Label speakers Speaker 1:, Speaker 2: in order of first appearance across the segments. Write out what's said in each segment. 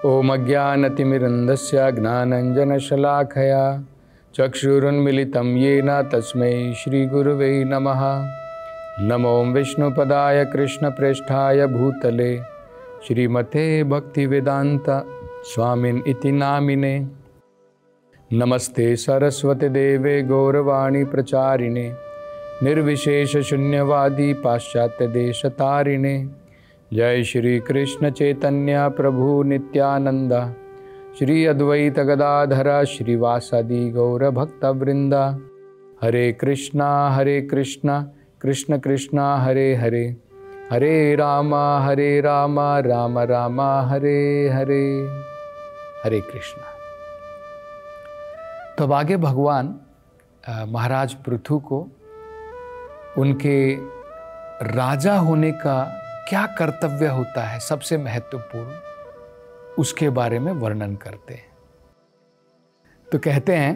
Speaker 1: ओम अज्ञानतिमिरन्धस्य ज्ञानाञ्जनशलाखया चक्षुरुन्मिलितं येन तस्मै श्रीगुरुवे नमः। नमो विष्णुपदाय कृष्णप्रेष्ठाय भूतले श्रीमते भक्तिवेदांत स्वामिन् इति नामिने। नमस्ते सरस्वती देवे गौरवाणी प्रचारिणे निर्विशेष शून्यवादी पाश्चात्य देशतारिणे। जय श्री कृष्ण चैतन्य प्रभु नित्यानंद श्री अद्वैत गदाधर श्रीवासादि गौर भक्तवृंदा। हरे कृष्णा कृष्ण कृष्णा हरे हरे, हरे राम राम राम हरे हरे। हरे कृष्णा। तो अब आगे भगवान महाराज पृथु को उनके राजा होने का क्या कर्तव्य होता है, सबसे महत्वपूर्ण, उसके बारे में वर्णन करते हैं। तो कहते हैं,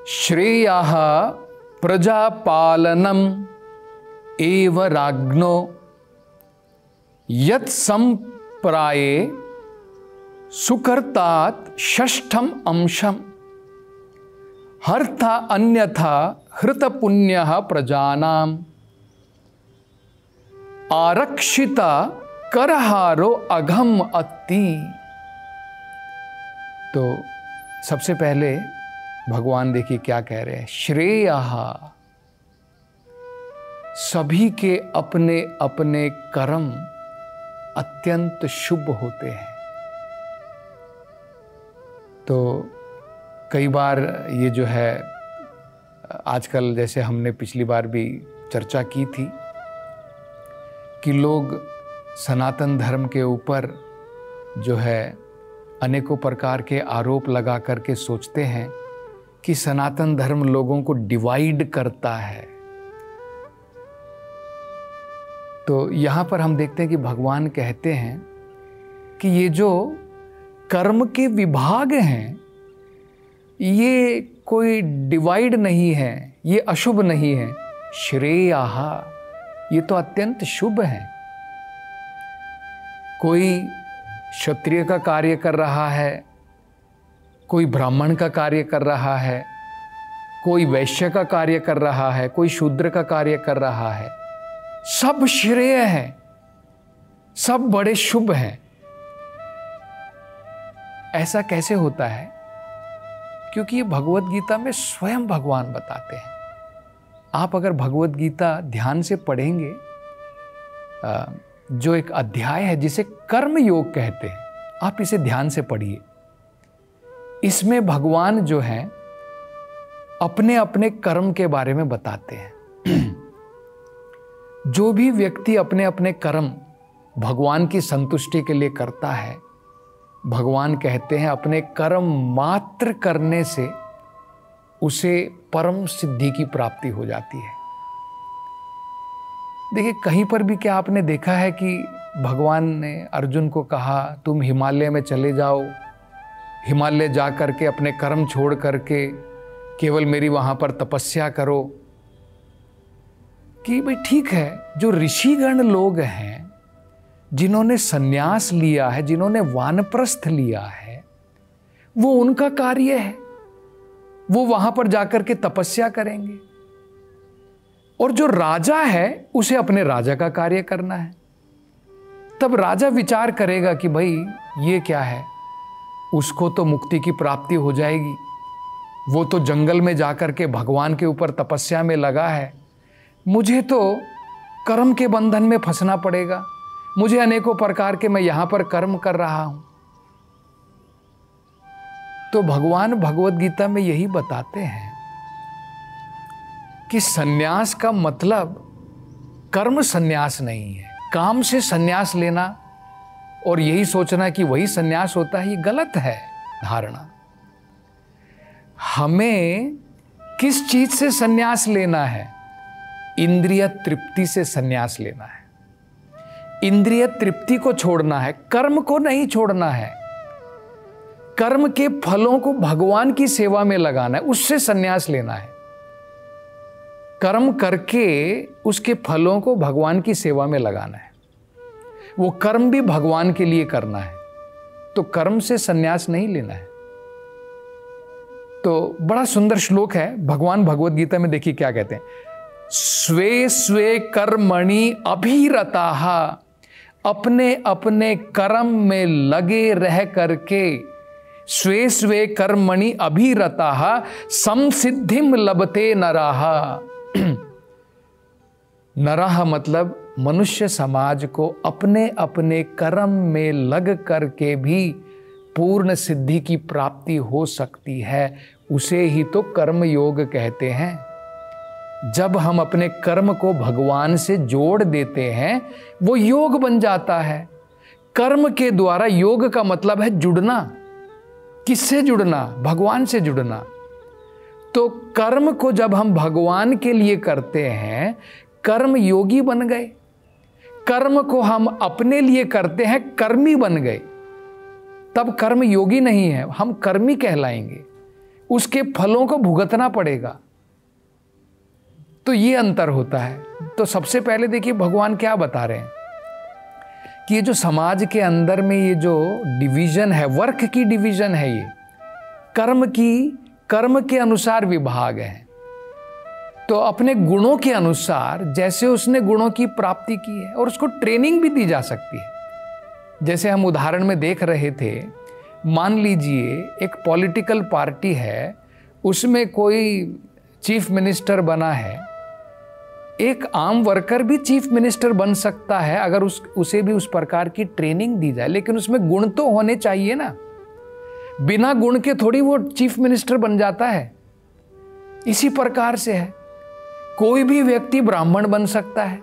Speaker 1: श्रेयः प्रजापालनम एव राज्ञो यत् संप्राये सुकर्तात षष्ठम अंशम हर्था अन्यथा हृत पुण्यः प्रजानाम आरक्षिता करहारो अघम अति। तो सबसे पहले भगवान देखिए क्या कह रहे हैं। श्रेयः, सभी के अपने अपने कर्म अत्यंत शुभ होते हैं। तो कई बार ये जो है आजकल, जैसे हमने पिछली बार भी चर्चा की थी कि लोग सनातन धर्म के ऊपर जो है अनेकों प्रकार के आरोप लगा करके सोचते हैं कि सनातन धर्म लोगों को डिवाइड करता है। तो यहाँ पर हम देखते हैं कि भगवान कहते हैं कि ये जो कर्म के विभाग हैं ये कोई डिवाइड नहीं है, ये अशुभ नहीं है। श्रेयः, ये तो अत्यंत शुभ है। कोई क्षत्रिय का कार्य कर रहा है, कोई ब्राह्मण का कार्य कर रहा है, कोई वैश्य का कार्य कर रहा है, कोई शूद्र का कार्य कर रहा है, सब श्रेय है, सब बड़े शुभ हैं। ऐसा कैसे होता है? क्योंकि ये भगवत गीता में स्वयं भगवान बताते हैं। आप अगर भगवत गीता ध्यान से पढ़ेंगे, जो एक अध्याय है जिसे कर्म योग कहते हैं, आप इसे ध्यान से पढ़िए। इसमें भगवान जो है अपने अपने कर्म के बारे में बताते हैं। जो भी व्यक्ति अपने अपने कर्म भगवान की संतुष्टि के लिए करता है, भगवान कहते हैं अपने कर्म मात्र करने से उसे परम सिद्धि की प्राप्ति हो जाती है। देखिए, कहीं पर भी क्या आपने देखा है कि भगवान ने अर्जुन को कहा तुम हिमालय में चले जाओ, हिमालय जा करके अपने कर्म छोड़ करके केवल मेरी वहां पर तपस्या करो? कि भाई ठीक है, जो ऋषिगण लोग हैं, जिन्होंने सन्यास लिया है, जिन्होंने वानप्रस्थ लिया है, वो उनका कार्य है, वो वहां पर जाकर के तपस्या करेंगे। और जो राजा है उसे अपने राजा का कार्य करना है। तब राजा विचार करेगा कि भाई ये क्या है, उसको तो मुक्ति की प्राप्ति हो जाएगी, वो तो जंगल में जाकर के भगवान के ऊपर तपस्या में लगा है, मुझे तो कर्म के बंधन में फंसना पड़ेगा, मुझे अनेकों प्रकार के, मैं यहां पर कर्म कर रहा हूं। तो भगवान भगवत गीता में यही बताते हैं कि सन्यास का मतलब कर्म सन्यास नहीं है। काम से सन्यास लेना और यही सोचना कि वही सन्यास होता है, ये गलत है धारणा। हमें किस चीज से सन्यास लेना है? इंद्रिय तृप्ति से सन्यास लेना है। इंद्रिय तृप्ति को छोड़ना है, कर्म को नहीं छोड़ना है। कर्म के फलों को भगवान की सेवा में लगाना है, उससे सन्यास लेना है। कर्म करके उसके फलों को भगवान की सेवा में लगाना है। वो कर्म भी भगवान के लिए करना है। तो कर्म से संन्यास नहीं लेना है। तो बड़ा सुंदर श्लोक है, भगवान भगवत गीता में देखिए क्या कहते हैं, स्वे स्वे कर्मणि अभिरताः, अपने अपने कर्म में लगे रह करके, स्वे स्वे कर्मणि अभिरताः संसिद्धिम लभते नराः। नराः मतलब मनुष्य समाज को अपने अपने कर्म में लग करके भी पूर्ण सिद्धि की प्राप्ति हो सकती है, उसे ही तो कर्म योग कहते हैं। जब हम अपने कर्म को भगवान से जोड़ देते हैं वो योग बन जाता है। कर्म के द्वारा, योग का मतलब है जुड़ना। किससे जुड़ना? भगवान से जुड़ना। तो कर्म को जब हम भगवान के लिए करते हैं, कर्म योगी बन गए। कर्म को हम अपने लिए करते हैं, कर्मी बन गए। तब कर्म योगी नहीं है, हम कर्मी कहलाएंगे, उसके फलों को भुगतना पड़ेगा। तो ये अंतर होता है। तो सबसे पहले देखिए भगवान क्या बता रहे हैं कि ये जो समाज के अंदर में ये जो डिवीजन है, वर्क की डिवीजन है, ये कर्म के अनुसार विभाग है। तो अपने गुणों के अनुसार जैसे उसने गुणों की प्राप्ति की है, और उसको ट्रेनिंग भी दी जा सकती है। जैसे हम उदाहरण में देख रहे थे, मान लीजिए एक पॉलिटिकल पार्टी है, उसमें कोई चीफ मिनिस्टर बना है। एक आम वर्कर भी चीफ मिनिस्टर बन सकता है अगर उसे भी उस प्रकार की ट्रेनिंग दी जाए, लेकिन उसमें गुण तो होने चाहिए ना। बिना गुण के थोड़ी वो चीफ मिनिस्टर बन जाता है। इसी प्रकार से है, कोई भी व्यक्ति ब्राह्मण बन सकता है,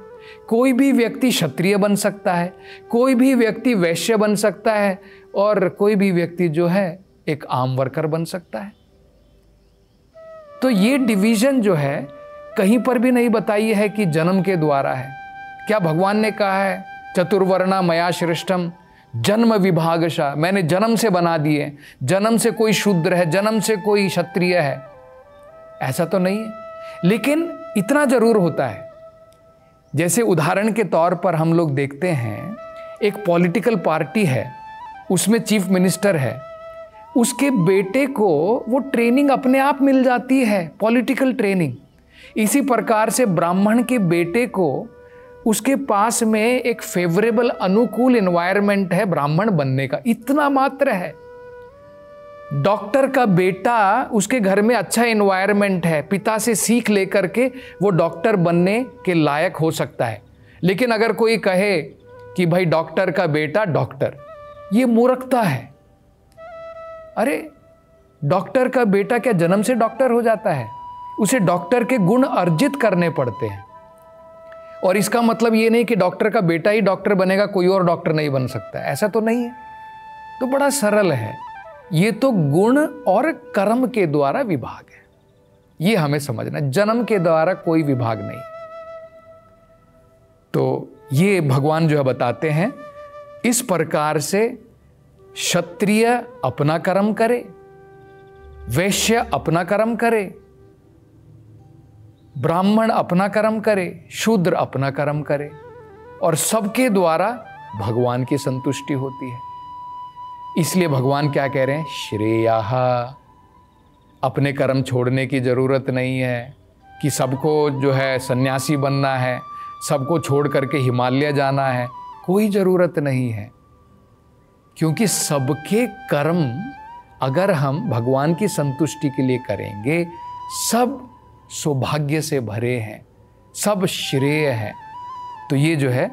Speaker 1: कोई भी व्यक्ति क्षत्रिय बन सकता है, कोई भी व्यक्ति वैश्य बन सकता है, और कोई भी व्यक्ति जो है एक आम वर्कर बन सकता है। तो ये डिवीजन जो है कहीं पर भी नहीं बताई है कि जन्म के द्वारा है। क्या भगवान ने कहा है चतुर्वर्णा मया सृष्टम जन्म विभागशा, मैंने जन्म से बना दिए, जन्म से कोई शूद्र है, जन्म से कोई क्षत्रिय है, ऐसा तो नहीं है। लेकिन इतना जरूर होता है, जैसे उदाहरण के तौर पर हम लोग देखते हैं एक पॉलिटिकल पार्टी है, उसमें चीफ मिनिस्टर है, उसके बेटे को वो ट्रेनिंग अपने आप मिल जाती है, पॉलिटिकल ट्रेनिंग। इसी प्रकार से ब्राह्मण के बेटे को उसके पास में एक फेवरेबल अनुकूल एनवायरनमेंट है ब्राह्मण बनने का, इतना मात्र है। डॉक्टर का बेटा, उसके घर में अच्छा एनवायरनमेंट है, पिता से सीख लेकर के वो डॉक्टर बनने के लायक हो सकता है। लेकिन अगर कोई कहे कि भाई डॉक्टर का बेटा डॉक्टर, ये मूर्खता है। अरे डॉक्टर का बेटा क्या जन्म से डॉक्टर हो जाता है? उसे डॉक्टर के गुण अर्जित करने पड़ते हैं। और इसका मतलब ये नहीं कि डॉक्टर का बेटा ही डॉक्टर बनेगा, कोई और डॉक्टर नहीं बन सकता, ऐसा तो नहीं है। तो बड़ा सरल है, ये तो गुण और कर्म के द्वारा विभाग है, ये हमें समझना। जन्म के द्वारा कोई विभाग नहीं। तो ये भगवान जो है बताते हैं, इस प्रकार से क्षत्रिय अपना कर्म करे, वैश्य अपना कर्म करे, ब्राह्मण अपना कर्म करे, शूद्र अपना कर्म करे, और सबके द्वारा भगवान की संतुष्टि होती है। इसलिए भगवान क्या कह रहे हैं, श्रेयाः, अपने कर्म छोड़ने की जरूरत नहीं है कि सबको जो है सन्यासी बनना है, सबको छोड़ करके हिमालय जाना है, कोई जरूरत नहीं है। क्योंकि सबके कर्म अगर हम भगवान की संतुष्टि के लिए करेंगे, सब सौभाग्य से भरे हैं, सब श्रेय है। तो ये जो है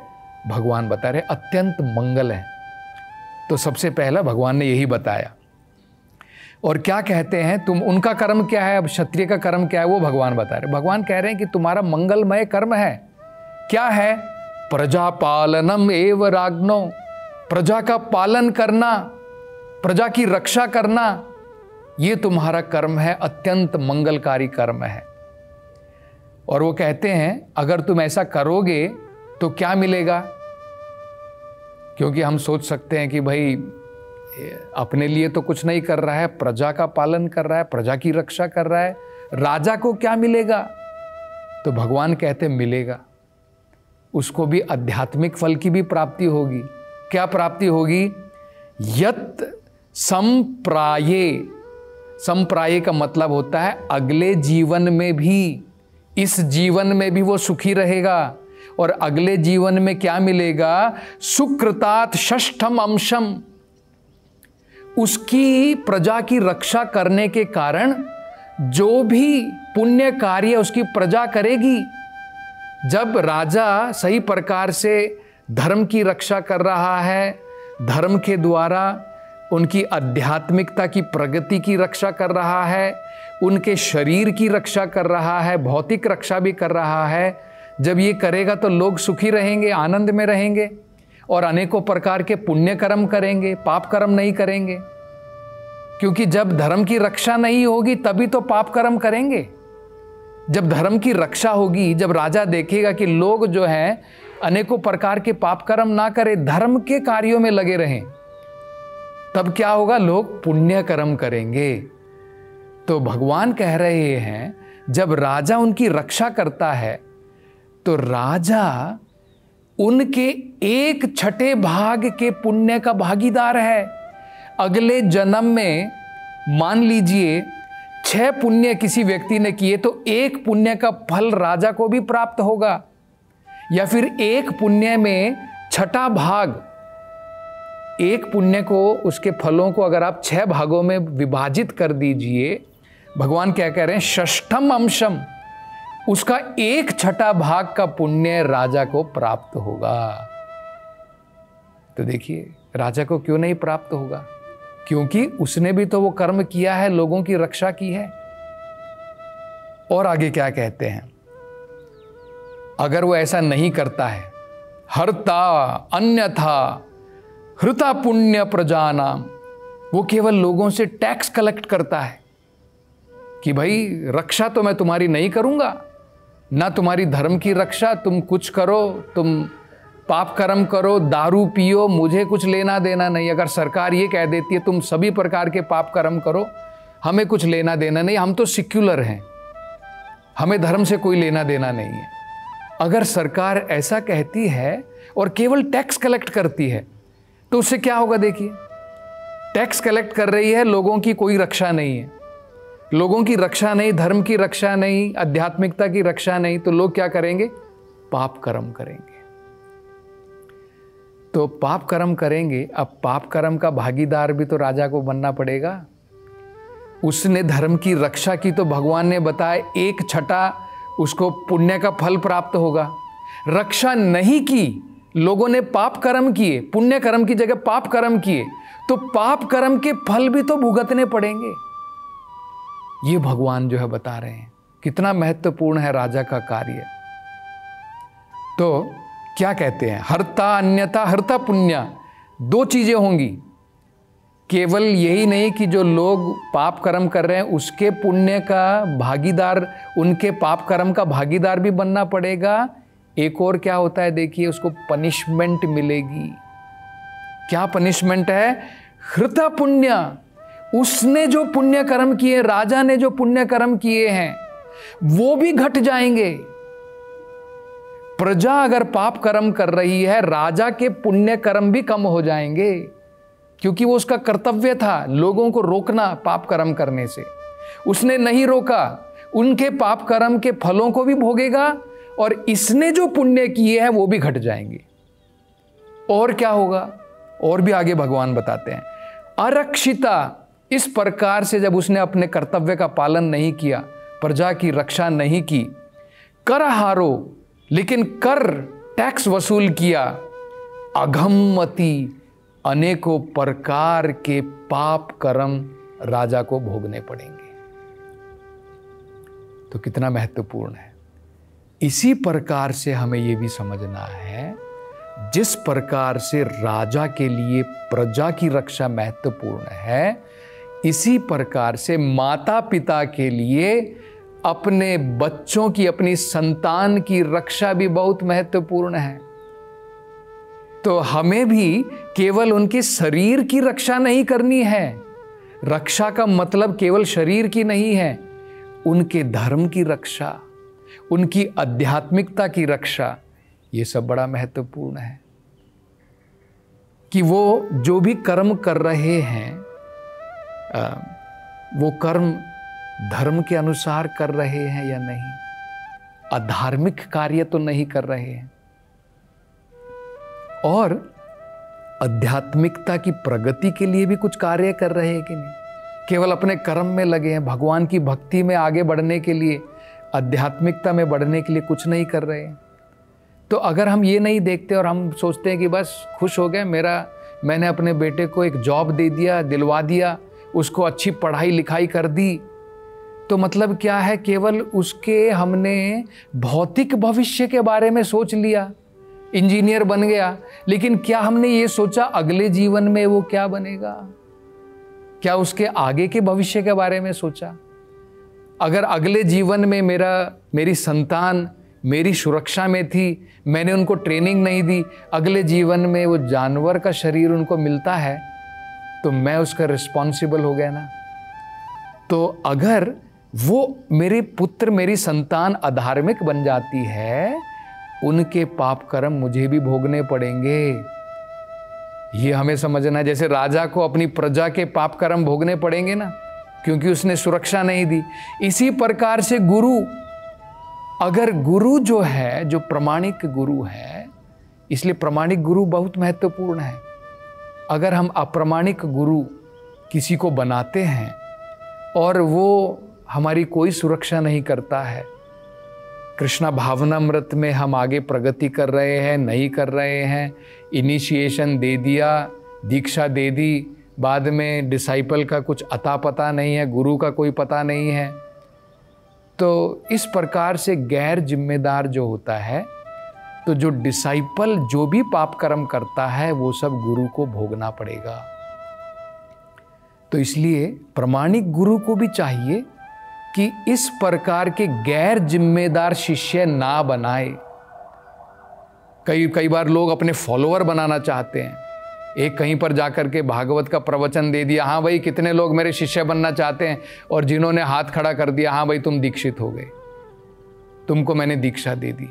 Speaker 1: भगवान बता रहे अत्यंत मंगल है। तो सबसे पहला भगवान ने यही बताया। और क्या कहते हैं, तुम उनका कर्म क्या है, अब क्षत्रिय का कर्म क्या है, वो भगवान बता रहे। भगवान कह रहे हैं कि तुम्हारा मंगलमय कर्म है। क्या है? प्रजापालनम एव राज्ञो, प्रजा का पालन करना, प्रजा की रक्षा करना, ये तुम्हारा कर्म है, अत्यंत मंगलकारी कर्म है। और वो कहते हैं अगर तुम ऐसा करोगे तो क्या मिलेगा? क्योंकि हम सोच सकते हैं कि भाई अपने लिए तो कुछ नहीं कर रहा है, प्रजा का पालन कर रहा है, प्रजा की रक्षा कर रहा है, राजा को क्या मिलेगा? तो भगवान कहते मिलेगा, उसको भी आध्यात्मिक फल की भी प्राप्ति होगी। क्या प्राप्ति होगी? यत संप्राये, संप्राये का मतलब होता है अगले जीवन में भी, इस जीवन में भी वो सुखी रहेगा और अगले जीवन में क्या मिलेगा, सुकृतात षष्ठम अंशम, उसकी प्रजा की रक्षा करने के कारण जो भी पुण्य कार्य उसकी प्रजा करेगी, जब राजा सही प्रकार से धर्म की रक्षा कर रहा है, धर्म के द्वारा उनकी आध्यात्मिकता की प्रगति की रक्षा कर रहा है, उनके शरीर की रक्षा कर रहा है, भौतिक रक्षा भी कर रहा है, जब ये करेगा तो लोग सुखी रहेंगे, आनंद में रहेंगे और अनेकों प्रकार के पुण्य कर्म करेंगे, पाप कर्म नहीं करेंगे। क्योंकि जब धर्म की रक्षा नहीं होगी तभी तो पाप कर्म करेंगे। जब धर्म की रक्षा होगी, जब राजा देखेगा कि लोग जो हैं अनेकों प्रकार के पाप कर्म ना करें, धर्म के कार्यों में लगे रहें, तब क्या होगा, लोग पुण्य कर्म करेंगे। तो भगवान कह रहे हैं जब राजा उनकी रक्षा करता है तो राजा उनके 1/6 भाग के पुण्य का भागीदार है। अगले जन्म में मान लीजिए 6 पुण्य किसी व्यक्ति ने किए तो 1 पुण्य का फल राजा को भी प्राप्त होगा, या फिर 1 पुण्य में 6ठा भाग, 1 पुण्य को, उसके फलों को अगर आप 6 भागों में विभाजित कर दीजिए, भगवान क्या कह रहे हैं, षष्ठम अंशम, उसका 1/6 भाग का पुण्य राजा को प्राप्त होगा। तो देखिए राजा को क्यों नहीं प्राप्त होगा, क्योंकि उसने भी तो वो कर्म किया है, लोगों की रक्षा की है। और आगे क्या कहते हैं, अगर वो ऐसा नहीं करता है, हर्ता अन्यथा हृता पुण्य प्रजानाम, वो केवल लोगों से टैक्स कलेक्ट करता है कि भाई रक्षा तो मैं तुम्हारी नहीं करूंगा, ना तुम्हारी धर्म की रक्षा, तुम कुछ करो, तुम पाप कर्म करो, दारू पियो, मुझे कुछ लेना देना नहीं। अगर सरकार ये कह देती है तुम सभी प्रकार के पाप कर्म करो, हमें कुछ लेना देना नहीं, हम तो सेक्युलर हैं, हमें धर्म से कोई लेना देना नहीं है। अगर सरकार ऐसा कहती है और केवल टैक्स कलेक्ट करती है तो उससे क्या होगा, देखिए टैक्स कलेक्ट कर रही है, लोगों की कोई रक्षा नहीं है, लोगों की रक्षा नहीं, धर्म की रक्षा नहीं, आध्यात्मिकता की रक्षा नहीं, तो लोग क्या करेंगे, पाप कर्म करेंगे। तो पाप कर्म करेंगे, अब पाप कर्म का भागीदार भी तो राजा को बनना पड़ेगा। उसने धर्म की रक्षा की तो भगवान ने बताया 1/6 उसको पुण्य का फल प्राप्त होगा। रक्षा नहीं की, लोगों ने पाप कर्म किए, पुण्य कर्म की जगह पाप कर्म किए, तो पाप कर्म के फल भी तो भुगतने पड़ेंगे। ये भगवान जो है बता रहे हैं कितना महत्वपूर्ण है राजा का कार्य। तो क्या कहते हैं, हर्ता अन्यथा हर्ता पुण्य, 2 चीजें होंगी। केवल यही नहीं कि जो लोग पाप कर्म कर रहे हैं उसके पुण्य का भागीदार, उनके पाप कर्म का भागीदार भी बनना पड़ेगा। एक और क्या होता है देखिए, उसको पनिशमेंट मिलेगी। क्या पनिशमेंट है, हृता पुण्य, उसने जो पुण्य कर्म किए, राजा ने जो पुण्य कर्म किए हैं वो भी घट जाएंगे। प्रजा अगर पाप कर्म कर रही है, राजा के पुण्य कर्म भी कम हो जाएंगे, क्योंकि वो उसका कर्तव्य था लोगों को रोकना पाप कर्म करने से, उसने नहीं रोका, उनके पाप कर्म के फलों को भी भोगेगा और इसने जो पुण्य किए हैं वो भी घट जाएंगे। और क्या होगा, और भी आगे भगवान बताते हैं, अरक्षिता, इस प्रकार से जब उसने अपने कर्तव्य का पालन नहीं किया, प्रजा की रक्षा नहीं की, कर हारो, लेकिन कर टैक्स वसूल किया, अघम्मति, अनेकों प्रकार के पाप कर्म राजा को भोगने पड़ेंगे। तो कितना महत्वपूर्ण है। इसी प्रकार से हमें यह भी समझना है, जिस प्रकार से राजा के लिए प्रजा की रक्षा महत्वपूर्ण है, इसी प्रकार से माता पिता के लिए अपने बच्चों की, अपनी संतान की रक्षा भी बहुत महत्वपूर्ण है। तो हमें भी केवल उनके शरीर की रक्षा नहीं करनी है, रक्षा का मतलब केवल शरीर की नहीं है, उनके धर्म की रक्षा, उनकी आध्यात्मिकता की रक्षा, ये सब बड़ा महत्वपूर्ण है। कि वो जो भी कर्म कर रहे हैं वो कर्म धर्म के अनुसार कर रहे हैं या नहीं, अधार्मिक कार्य तो नहीं कर रहे हैं, और आध्यात्मिकता की प्रगति के लिए भी कुछ कार्य कर रहे हैं कि नहीं। केवल अपने कर्म में लगे हैं, भगवान की भक्ति में आगे बढ़ने के लिए, आध्यात्मिकता में बढ़ने के लिए कुछ नहीं कर रहे हैं। तो अगर हम ये नहीं देखते और हम सोचते हैं कि बस खुश हो गए, मैंने अपने बेटे को एक जॉब दे दिया, दिलवा दिया, उसको अच्छी पढ़ाई लिखाई कर दी, तो मतलब क्या है, केवल उसके हमने भौतिक भविष्य के बारे में सोच लिया, इंजीनियर बन गया, लेकिन क्या हमने ये सोचा अगले जीवन में वो क्या बनेगा? क्या उसके आगे के भविष्य के बारे में सोचा? अगर अगले जीवन में मेरी संतान मेरी सुरक्षा में थी, मैंने उनको ट्रेनिंग नहीं दी, अगले जीवन में वो जानवर का शरीर उनको मिलता है, तो मैं उसका रिस्पॉन्सिबल हो गया ना। तो अगर वो मेरे पुत्र मेरी संतान अधार्मिक बन जाती है, उनके पाप कर्म मुझे भी भोगने पड़ेंगे। ये हमें समझना है। जैसे राजा को अपनी प्रजा के पाप कर्म भोगने पड़ेंगे ना, क्योंकि उसने सुरक्षा नहीं दी। इसी प्रकार से अगर गुरु जो है, जो प्रमाणिक गुरु है, इसलिए प्रमाणिक गुरु बहुत महत्वपूर्ण है। अगर हम अप्रमाणिक गुरु किसी को बनाते हैं और वो हमारी कोई सुरक्षा नहीं करता है, कृष्णा भावनामृत में हम आगे प्रगति कर रहे हैं, नहीं कर रहे हैं, इनिशिएशन दे दिया, दीक्षा दे दी, बाद में डिसाइपल का कुछ अता पता नहीं है, गुरु का कोई पता नहीं है, तो इस प्रकार से गैर जिम्मेदार जो होता है, तो जो डिसाइपल जो भी पाप कर्म करता है वो सब गुरु को भोगना पड़ेगा। तो इसलिए प्रमाणिक गुरु को भी चाहिए कि इस प्रकार के गैर जिम्मेदार शिष्य ना बनाए। कई बार लोग अपने फॉलोअर बनाना चाहते हैं। एक कहीं पर जाकर के भागवत का प्रवचन दे दिया, हाँ भाई कितने लोग मेरे शिष्य बनना चाहते हैं, और जिन्होंने हाथ खड़ा कर दिया, हाँ भाई तुम दीक्षित हो गए, तुमको मैंने दीक्षा दे दी।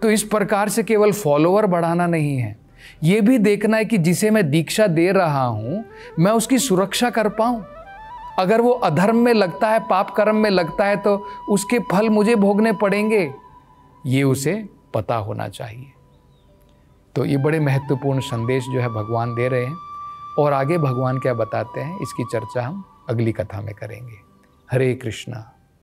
Speaker 1: तो इस प्रकार से केवल फॉलोअर बढ़ाना नहीं है, ये भी देखना है कि जिसे मैं दीक्षा दे रहा हूं मैं उसकी सुरक्षा कर पाऊं। अगर वो अधर्म में लगता है, पाप कर्म में लगता है, तो उसके फल मुझे भोगने पड़ेंगे, ये उसे पता होना चाहिए। तो ये बड़े महत्वपूर्ण संदेश जो है भगवान दे रहे हैं, और आगे भगवान क्या बताते हैं इसकी चर्चा हम अगली कथा में करेंगे। हरे कृष्णा।